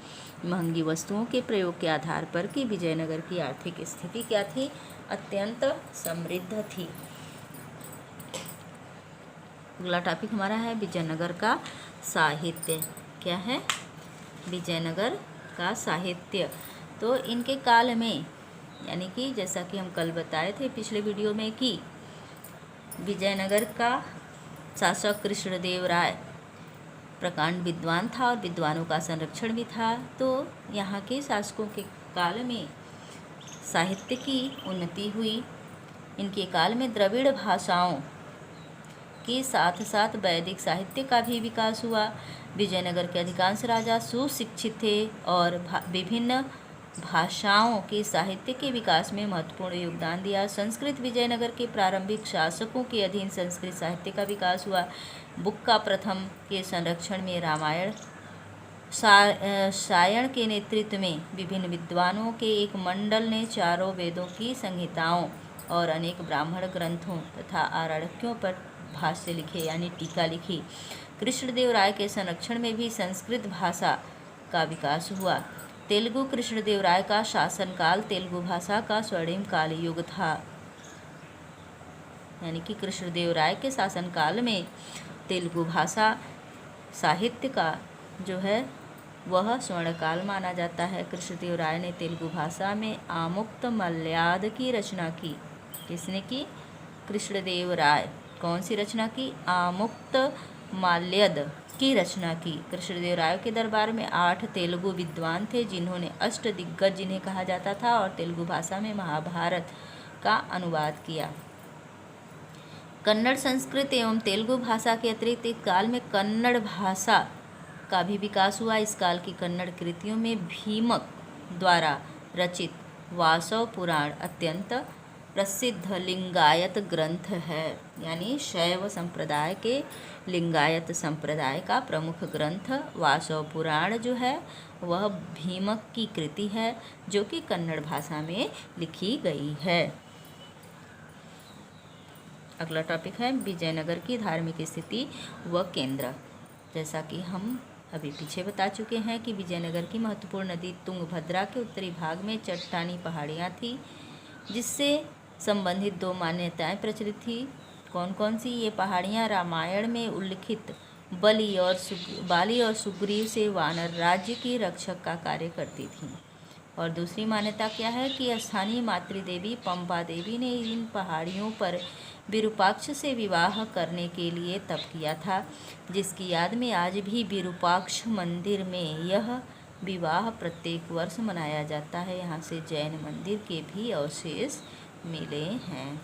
महंगी वस्तुओं के प्रयोग के आधार पर कि विजयनगर की आर्थिक स्थिति क्या थी? अत्यंत समृद्ध थी। अगला टॉपिक हमारा है विजयनगर का साहित्य। क्या है? विजयनगर का साहित्य। तो इनके काल में, यानी कि जैसा कि हम कल बताए थे पिछले वीडियो में कि विजयनगर का शासक कृष्णदेव राय प्रकांड विद्वान था और विद्वानों का संरक्षण भी था। तो यहाँ के शासकों के काल में साहित्य की उन्नति हुई। इनके काल में द्रविड़ भाषाओं के साथ साथ वैदिक साहित्य का भी विकास हुआ। विजयनगर के अधिकांश राजा सुशिक्षित थे और विभिन्न भाषाओं के साहित्य के विकास में महत्वपूर्ण योगदान दिया। संस्कृत विजयनगर के प्रारंभिक शासकों के अधीन संस्कृत साहित्य का विकास हुआ। बुक्का प्रथम के संरक्षण में रामायण सायण के नेतृत्व में विभिन्न विद्वानों के एक मंडल ने चारों वेदों की संहिताओं और अनेक ब्राह्मण ग्रंथों तथा आरण्यकों पर भाष्य लिखे यानी टीका लिखी। कृष्णदेव राय के संरक्षण में भी संस्कृत भाषा का विकास हुआ। तेलुगु कृष्णदेव राय का शासनकाल तेलुगु भाषा का स्वर्णिम काल युग था, यानी कि कृष्णदेव राय के शासनकाल में तेलुगु भाषा साहित्य का जो है वह स्वर्णकाल माना जाता है। कृष्णदेव राय ने तेलुगु भाषा में आमुक्त मल्याद की रचना की। किसने की? कृष्णदेव राय। कौन सी रचना की? आमुक्त माल्यद की रचना की। कृष्णदेव राय के दरबार में 8 तेलुगु विद्वान थे जिन्होंने अष्टदिग्गज जिन्हें कहा जाता था और तेलुगु भाषा में महाभारत का अनुवाद किया। कन्नड़, संस्कृत एवं तेलुगु भाषा के अतिरिक्त इस काल में कन्नड़ भाषा का भी विकास हुआ। इस काल की कन्नड़ कृतियों में भीमक द्वारा रचित वासव पुराण अत्यंत प्रसिद्ध लिंगायत ग्रंथ है, यानी शैव संप्रदाय के लिंगायत संप्रदाय का प्रमुख ग्रंथ वासव पुराण जो है वह भीमक की कृति है जो कि कन्नड़ भाषा में लिखी गई है। अगला टॉपिक है विजयनगर की धार्मिक स्थिति व केंद्र। जैसा कि हम अभी पीछे बता चुके हैं कि विजयनगर की महत्वपूर्ण नदी तुंगभद्रा के उत्तरी भाग में चट्टानी पहाड़ियाँ थी, जिससे संबंधित 2 मान्यताएं प्रचलित थी। कौन कौन सी? ये पहाड़ियाँ रामायण में उल्लिखित बाली और सुग्रीव से वानर राज्य की रक्षक का कार्य करती थीं। और दूसरी मान्यता क्या है कि स्थानीय मातृदेवी पंपा देवी ने इन पहाड़ियों पर विरूपाक्ष से विवाह करने के लिए तप किया था, जिसकी याद में आज भी विरूपाक्ष मंदिर में यह विवाह प्रत्येक वर्ष मनाया जाता है। यहाँ से जैन मंदिर के भी अवशेष मिले हैं।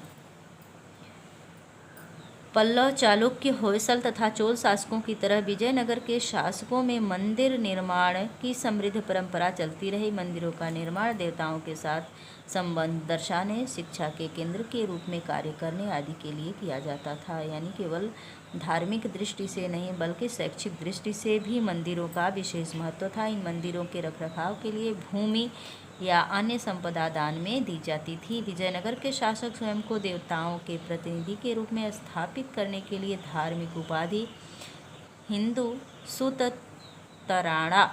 पल्लव, चालुक्य, होयसल तथा चोल शासकों की तरह विजयनगर के शासकों में मंदिर निर्माण की समृद्ध परंपरा चलती रही। मंदिरों का निर्माण देवताओं के साथ संबंध दर्शाने, शिक्षा के केंद्र के रूप में कार्य करने आदि के लिए किया जाता था। यानी केवल धार्मिक दृष्टि से नहीं बल्कि शैक्षिक दृष्टि से भी मंदिरों का विशेष महत्व था। इन मंदिरों के रखरखाव के लिए भूमि या अन्य संपदा दान में दी जाती थी। विजयनगर के शासक स्वयं को देवताओं के प्रतिनिधि के रूप में स्थापित करने के लिए धार्मिक उपाधि हिंदू सुततराणा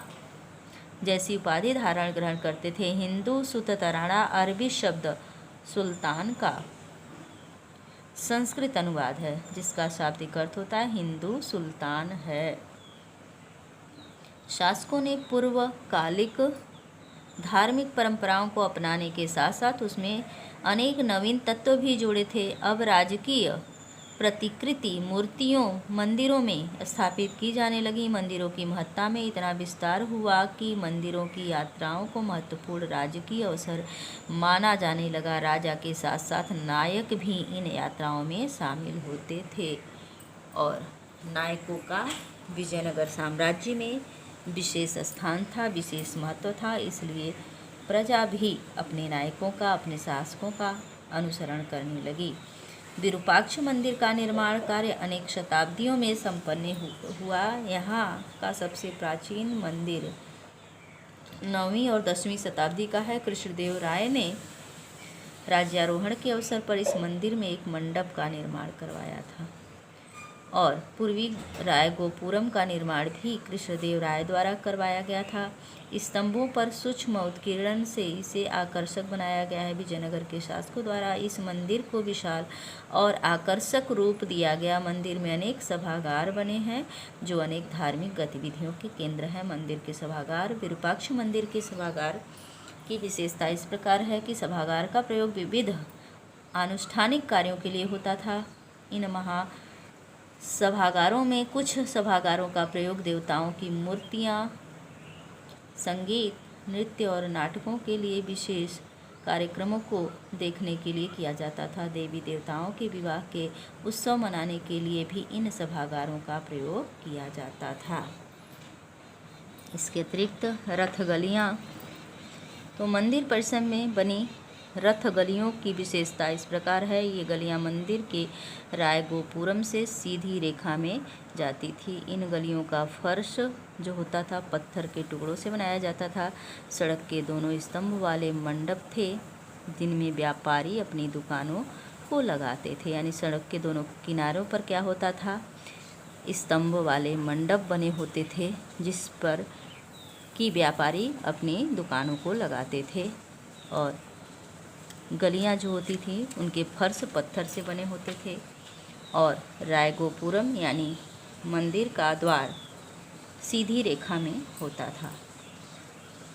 जैसी उपाधि धारण ग्रहण करते थे। हिंदू सुततराणा अरबी शब्द सुल्तान का संस्कृत अनुवाद है, जिसका शाब्दिक अर्थ होता है हिंदू सुल्तान है। शासकों ने पूर्वकालिक धार्मिक परंपराओं को अपनाने के साथ साथ उसमें अनेक नवीन तत्व भी जोड़े थे। अब राजकीय प्रतिकृति मूर्तियों मंदिरों में स्थापित की जाने लगी। मंदिरों की महत्ता में इतना विस्तार हुआ कि मंदिरों की यात्राओं को महत्वपूर्ण राजकीय अवसर माना जाने लगा। राजा के साथ साथ नायक भी इन यात्राओं में शामिल होते थे और नायकों का विजयनगर साम्राज्य में विशेष स्थान था, विशेष महत्व था। इसलिए प्रजा भी अपने नायकों का, अपने शासकों का अनुसरण करने लगी। विरूपाक्ष मंदिर का निर्माण कार्य अनेक शताब्दियों में संपन्न हुआ। यहाँ का सबसे प्राचीन मंदिर 9वीं और 10वीं शताब्दी का है। कृष्णदेव राय ने राज्यारोहण के अवसर पर इस मंदिर में एक मंडप का निर्माण करवाया था और पूर्वी रायगोपुरम का निर्माण भी कृष्णदेव राय द्वारा करवाया गया था। स्तंभों पर सूक्ष्म उत्कीर्णन से इसे आकर्षक बनाया गया है। विजयनगर के शासकों द्वारा इस मंदिर को विशाल और आकर्षक रूप दिया गया। मंदिर में अनेक सभागार बने हैं जो अनेक धार्मिक गतिविधियों के केंद्र हैं। मंदिर के सभागार। विरूपाक्ष मंदिर के सभागार की विशेषता इस प्रकार है कि सभागार का प्रयोग विविध आनुष्ठानिक कार्यों के लिए होता था। इन सभागारों में कुछ सभागारों का प्रयोग देवताओं की मूर्तियाँ, संगीत, नृत्य और नाटकों के लिए विशेष कार्यक्रमों को देखने के लिए किया जाता था। देवी देवताओं के विवाह के उत्सव मनाने के लिए भी इन सभागारों का प्रयोग किया जाता था। इसके अतिरिक्त रथ गलियाँ तो मंदिर परिसर में बनी रथ गलियों की विशेषता इस प्रकार है। ये गलियां मंदिर के रायगोपुरम से सीधी रेखा में जाती थी। इन गलियों का फर्श जो होता था पत्थर के टुकड़ों से बनाया जाता था। सड़क के दोनों स्तंभ वाले मंडप थे जिनमें व्यापारी अपनी दुकानों को लगाते थे। यानी सड़क के दोनों किनारों पर क्या होता था, स्तंभ वाले मंडप बने होते थे जिस पर कि व्यापारी अपनी दुकानों को लगाते थे। और गलियां जो होती थी उनके फर्श पत्थर से बने होते थे। और रायगोपुरम यानी मंदिर का द्वार सीधी रेखा में होता था।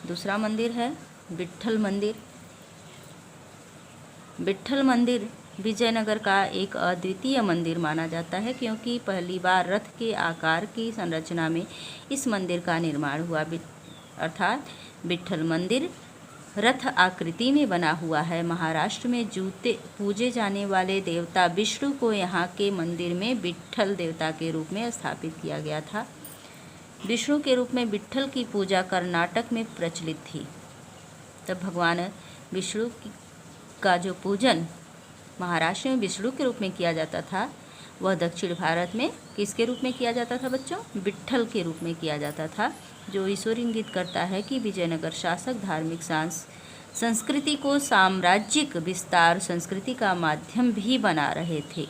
दूसरा मंदिर है विट्ठल मंदिर। विट्ठल मंदिर विजयनगर का एक अद्वितीय मंदिर माना जाता है क्योंकि पहली बार रथ के आकार की संरचना में इस मंदिर का निर्माण हुआ। अर्थात विट्ठल मंदिर रथ आकृति में बना हुआ है। महाराष्ट्र में पूजे जाने वाले देवता विष्णु को यहाँ के मंदिर में विट्ठल देवता के रूप में स्थापित किया गया था। विष्णु के रूप में विट्ठल की पूजा कर्नाटक में प्रचलित थी। तब भगवान विष्णु का जो पूजन महाराष्ट्र में विष्णु के रूप में किया जाता था, वह दक्षिण भारत में किसके रूप में किया जाता था बच्चों? विट्ठल के रूप में किया जाता था, जो ईश्वर इंगित करता है कि विजयनगर शासक धार्मिक संस्कृति को साम्राज्यिक विस्तार संस्कृति का माध्यम भी बना रहे थे।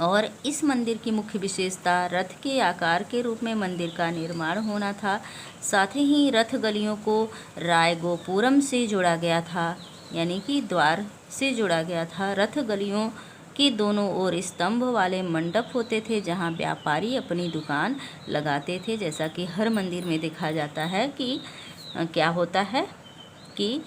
और इस मंदिर की मुख्य विशेषता रथ के आकार के रूप में मंदिर का निर्माण होना था। साथ ही रथ गलियों को रायगोपुरम से जोड़ा गया था, यानी कि द्वार से जोड़ा गया था। रथ गलियों के दोनों ओर स्तंभ वाले मंडप होते थे जहां व्यापारी अपनी दुकान लगाते थे। जैसा कि हर मंदिर में देखा जाता है कि क्या होता है कि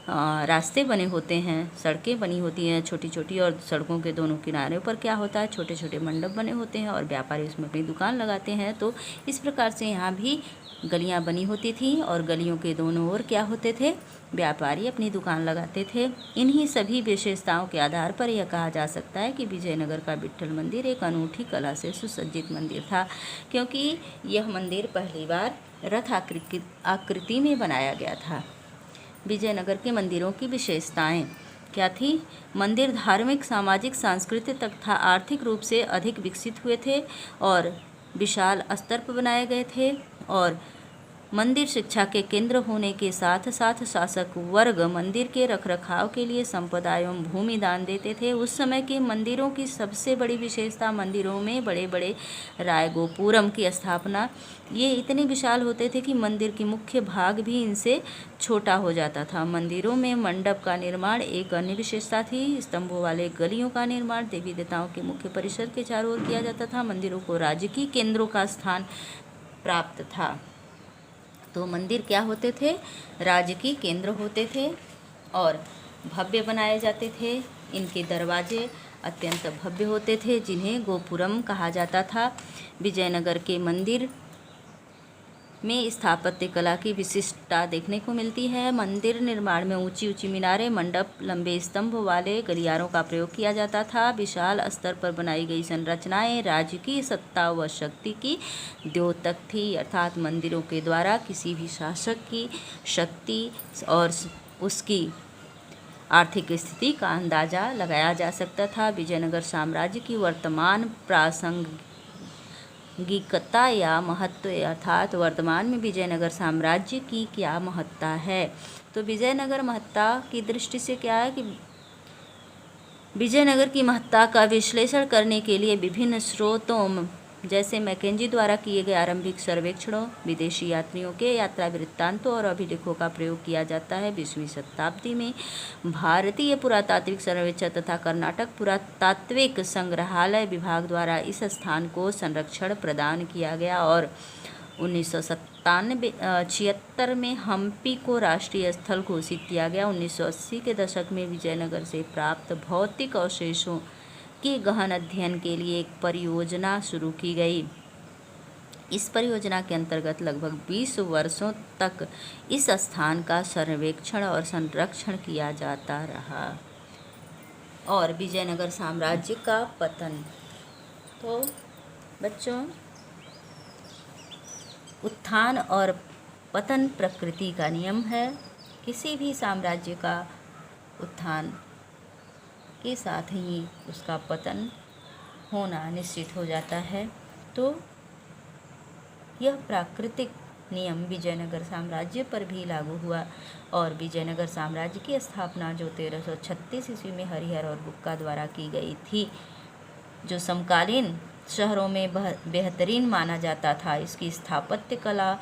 रास्ते बने होते हैं, सड़कें बनी होती हैं छोटी छोटी, और सड़कों के दोनों किनारों पर क्या होता है, छोटे छोटे मंडप बने होते हैं और व्यापारी उसमें अपनी दुकान लगाते हैं। तो इस प्रकार से यहाँ भी गलियाँ बनी होती थी और गलियों के दोनों ओर क्या होते थे, व्यापारी अपनी दुकान लगाते थे। इन्हीं सभी विशेषताओं के आधार पर यह कहा जा सकता है कि विजयनगर का विट्ठल मंदिर एक अनूठी कला से सुसज्जित मंदिर था, क्योंकि यह मंदिर पहली बार रथ आकृति में बनाया गया था। विजयनगर के मंदिरों की विशेषताएं क्या थी? मंदिर धार्मिक, सामाजिक, सांस्कृतिक तथा आर्थिक रूप से अधिक विकसित हुए थे और विशाल स्तर पर बनाए गए थे। और मंदिर शिक्षा के केंद्र होने के साथ साथ शासक वर्ग मंदिर के रखरखाव के लिए संपदा एवं भूमि दान देते थे। उस समय के मंदिरों की सबसे बड़ी विशेषता मंदिरों में बड़े बड़े रायगोपुरम की स्थापना। ये इतने विशाल होते थे कि मंदिर की मुख्य भाग भी इनसे छोटा हो जाता था। मंदिरों में मंडप का निर्माण एक अन्य विशेषता थी। स्तंभों वाले गलियों का निर्माण देवी देवताओं के मुख्य परिसर के चारों ओर किया जाता था। मंदिरों को राजकीय केंद्रों का स्थान प्राप्त था। तो मंदिर क्या होते थे? राजकीय केंद्र होते थे और भव्य बनाए जाते थे। इनके दरवाजे अत्यंत भव्य होते थे जिन्हें गोपुरम कहा जाता था। विजयनगर के मंदिर में स्थापत्य कला की विशिष्टता देखने को मिलती है। मंदिर निर्माण में ऊंची ऊंची मीनारें, मंडप, लंबे स्तंभ वाले गलियारों का प्रयोग किया जाता था। विशाल स्तर पर बनाई गई संरचनाएं राजकीय सत्ता व शक्ति की द्योतक थी, अर्थात मंदिरों के द्वारा किसी भी शासक की शक्ति और उसकी आर्थिक स्थिति का अंदाजा लगाया जा सकता था। विजयनगर साम्राज्य की वर्तमान प्रासंगिकता या महत्व, अर्थात वर्तमान में विजयनगर साम्राज्य की क्या महत्ता है? तो विजयनगर महत्ता की दृष्टि से क्या है कि विजयनगर की महत्ता का विश्लेषण करने के लिए विभिन्न स्रोतों जैसे मैकेंजी द्वारा किए गए आरंभिक सर्वेक्षणों, विदेशी यात्रियों के यात्रा वृत्तांतों और अभिलेखों का प्रयोग किया जाता है। 20वीं शताब्दी में भारतीय पुरातात्विक सर्वेक्षण तथा कर्नाटक पुरातात्विक संग्रहालय विभाग द्वारा इस स्थान को संरक्षण प्रदान किया गया और 1976 में हम्पी को राष्ट्रीय स्थल घोषित किया गया। 1980 के दशक में विजयनगर से प्राप्त भौतिक अवशेषों के गहन अध्ययन के लिए एक परियोजना शुरू की गई। इस परियोजना के अंतर्गत लगभग 20 वर्षों तक इस स्थान का सर्वेक्षण और संरक्षण किया जाता रहा। और विजयनगर साम्राज्य का पतन, तो बच्चों उत्थान और पतन प्रकृति का नियम है। किसी भी साम्राज्य का उत्थान के साथ ही उसका पतन होना निश्चित हो जाता है। तो यह प्राकृतिक नियम विजयनगर साम्राज्य पर भी लागू हुआ और विजयनगर साम्राज्य की स्थापना जो 1336 ईस्वी में हरिहर और बुक्का द्वारा की गई थी, जो समकालीन शहरों में बेहतरीन माना जाता था। इसकी स्थापत्य कला,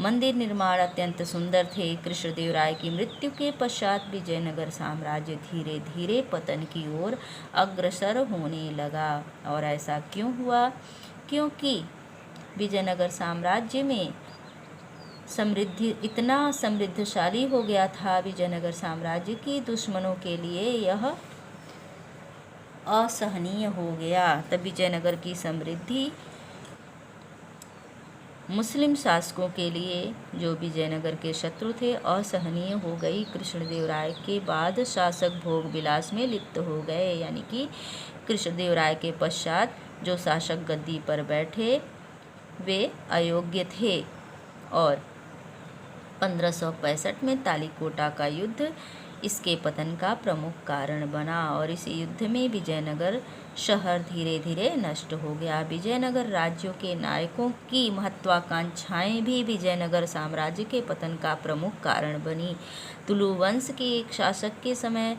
मंदिर निर्माण अत्यंत सुंदर थे। कृष्णदेवराय की मृत्यु के पश्चात विजयनगर साम्राज्य धीरे धीरे पतन की ओर अग्रसर होने लगा। और ऐसा क्यों हुआ? क्योंकि विजयनगर साम्राज्य में इतना समृद्धशाली हो गया था। विजयनगर साम्राज्य की दुश्मनों के लिए यह असहनीय हो गया। तब विजयनगर की समृद्धि मुस्लिम शासकों के लिए, जो विजयनगर के शत्रु थे, असहनीय हो गई। कृष्णदेवराय के बाद शासक भोग विलास में लिप्त हो गए, यानी कि कृष्णदेवराय के पश्चात जो शासक गद्दी पर बैठे वे अयोग्य थे। और 1565 में तालीकोटा का युद्ध इसके पतन का प्रमुख कारण बना और इस युद्ध में विजयनगर शहर धीरे धीरे नष्ट हो गया। विजयनगर राज्यों के नायकों की महत्वाकांक्षाएं भी विजयनगर साम्राज्य के पतन का प्रमुख कारण बनी। तुलु वंश के एक शासक के समय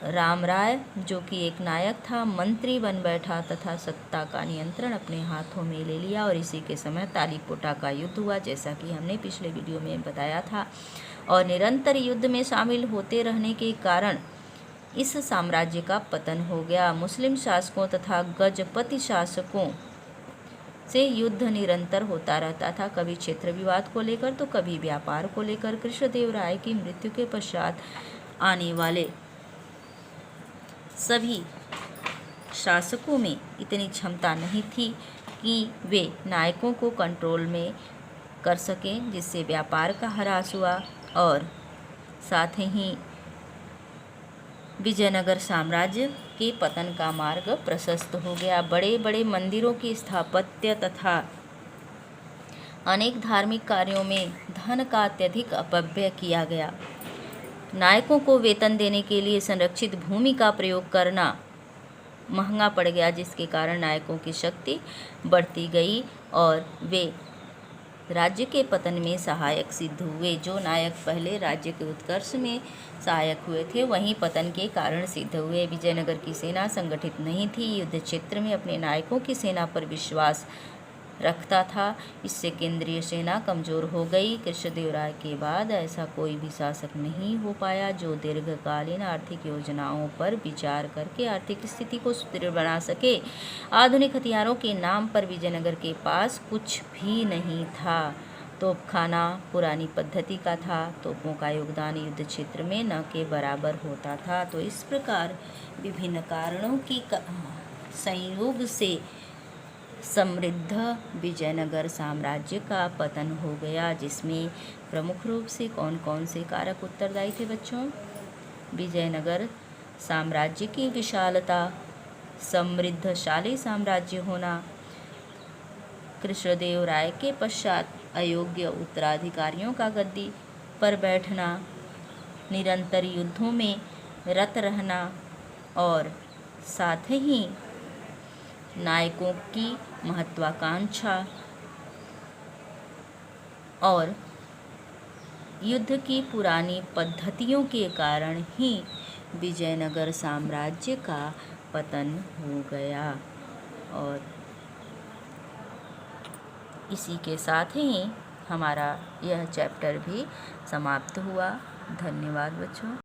रामराय, जो कि एक नायक था, मंत्री बन बैठा तथा सत्ता का नियंत्रण अपने हाथों में ले लिया और इसी के समय तालीकोटा का युद्ध हुआ, जैसा कि हमने पिछले वीडियो में बताया था। और निरंतर युद्ध में शामिल होते रहने के कारण इस साम्राज्य का पतन हो गया। मुस्लिम शासकों तथा गजपति शासकों से युद्ध निरंतर होता रहता था, कभी क्षेत्र विवाद को लेकर तो कभी व्यापार को लेकर। कृष्णदेवराय की मृत्यु के पश्चात आने वाले सभी शासकों में इतनी क्षमता नहीं थी कि वे नायकों को कंट्रोल में कर सकें, जिससे व्यापार का ह्रास हुआ और साथ ही विजयनगर साम्राज्य के पतन का मार्ग प्रशस्त हो गया। बड़े बड़े मंदिरों की स्थापत्य तथा अनेक धार्मिक कार्यों में धन का अत्यधिक अपव्यय किया गया। नायकों को वेतन देने के लिए संरक्षित भूमि का प्रयोग करना महंगा पड़ गया, जिसके कारण नायकों की शक्ति बढ़ती गई और वे राज्य के पतन में सहायक सिद्ध हुए। जो नायक पहले राज्य के उत्कर्ष में सहायक हुए थे, वहीं पतन के कारण सिद्ध हुए। विजयनगर की सेना संगठित नहीं थी, युद्ध क्षेत्र में अपने नायकों की सेना पर विश्वास रखता था, इससे केंद्रीय सेना कमजोर हो गई। कृष्णदेवराय के बाद ऐसा कोई भी शासक नहीं हो पाया जो दीर्घकालीन आर्थिक योजनाओं पर विचार करके आर्थिक स्थिति को सुदृढ़ बना सके। आधुनिक हथियारों के नाम पर विजयनगर के पास कुछ भी नहीं था। तोपखाना पुरानी पद्धति का था, तोपों का योगदान युद्ध क्षेत्र में न के बराबर होता था। तो इस प्रकार विभिन्न कारणों की संयोग से समृद्ध विजयनगर साम्राज्य का पतन हो गया, जिसमें प्रमुख रूप से कौन कौन से कारक उत्तरदायी थे बच्चों? विजयनगर साम्राज्य की विशालता, समृद्धशाली साम्राज्य होना, कृष्णदेवराय के पश्चात अयोग्य उत्तराधिकारियों का गद्दी पर बैठना, निरंतर युद्धों में रत रहना और साथ ही नायकों की महत्वाकांक्षा और युद्ध की पुरानी पद्धतियों के कारण ही विजयनगर साम्राज्य का पतन हो गया। और इसी के साथ ही हमारा यह चैप्टर भी समाप्त हुआ। धन्यवाद बच्चों।